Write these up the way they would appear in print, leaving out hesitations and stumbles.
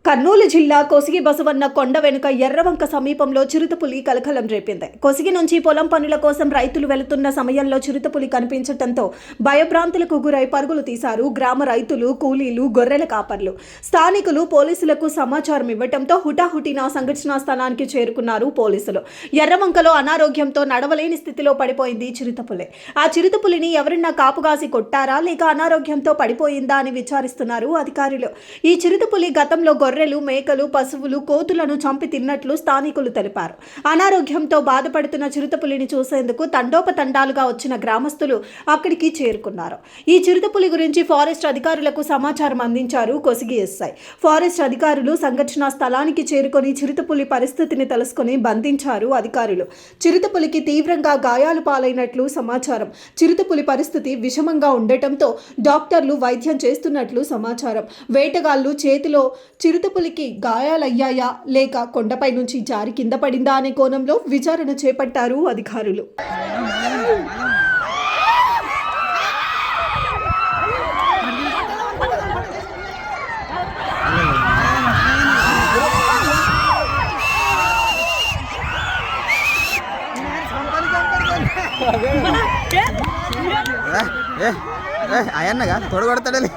కర్నూలు జిల్లా కొసిగి బసవన్న కొండ వెనుక ఎర్రవంక సమీపంలో చిరుతపులి కలకలం రేపింది. కొసిగి నుంచి పొలం పనుల కోసం రైతులు వెళుతున్న సమయంలో చిరుతపులి కనిపించడంతో భయభ్రాంతులకు గురై పరుగులు తీశారు గ్రామ రైతులు, కూలీలు, గొర్రెల కాపర్లు. స్థానికులు పోలీసులకు సమాచారం ఇవ్వడంతో హుటాహుటిన సంఘటనా స్థలానికి చేరుకున్నారు పోలీసులు. ఎర్రవంకలో అనారోగ్యంతో నడవలేని స్థితిలో పడిపోయింది చిరుతపులి. ఆ చిరుతపులిని ఎవరన్నా కాపుగాసి కొట్టారా లేక అనారోగ్యంతో పడిపోయిందా అని విచారిస్తున్నారు అధికారులు. ఈ చిరుతపులి గతంలో గొర్రెలు, మేకలు, పశువులు, కోతులను చంపి తిన్నట్లు స్థానికులు తెలిపారు. అనారోగ్యంతో బాధపడుతున్న చిరుతపులిని చూసేందుకు తండోపతండాలుగా వచ్చిన గ్రామస్తులు అక్కడికి చేరుకున్నారు. ఈ చిరుతపులి గురించి ఫారెస్ట్ అధికారులకు సమాచారం అందించారు కొసిగి ఎస్ఐ. ఫారెస్ట్ అధికారులు సంఘటనా స్థలానికి చేరుకొని చిరుతపులి పరిస్థితిని తెలుసుకుని బంధించారు అధికారులు. చిరుతపులికి తీవ్రంగా గాయాలు పాలైనట్లు సమాచారం. చిరుతపులి పరిస్థితి విషమంగా ఉండటంతో డాక్టర్లు వైద్యం చేస్తున్నట్లు సమాచారం. వేటగాళ్లు చేతిలో చిరుతపులికి గాయాలయ్యాయా లేక కొండపై నుంచి జారి కింద పడిందా అనే కోణంలో విచారణ చేపట్టారు అధికారులు. అయ్యన్నగా తొడగొడతాడలే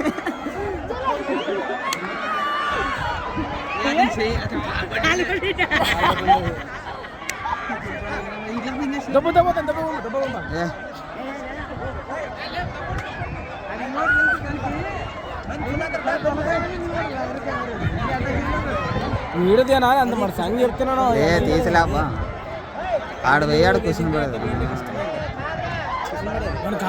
వీడియోనా అంత మన సంగతి చెప్తున్నాను తీసలేపా ఆడ వేయాడు కూర్చుని పడదు.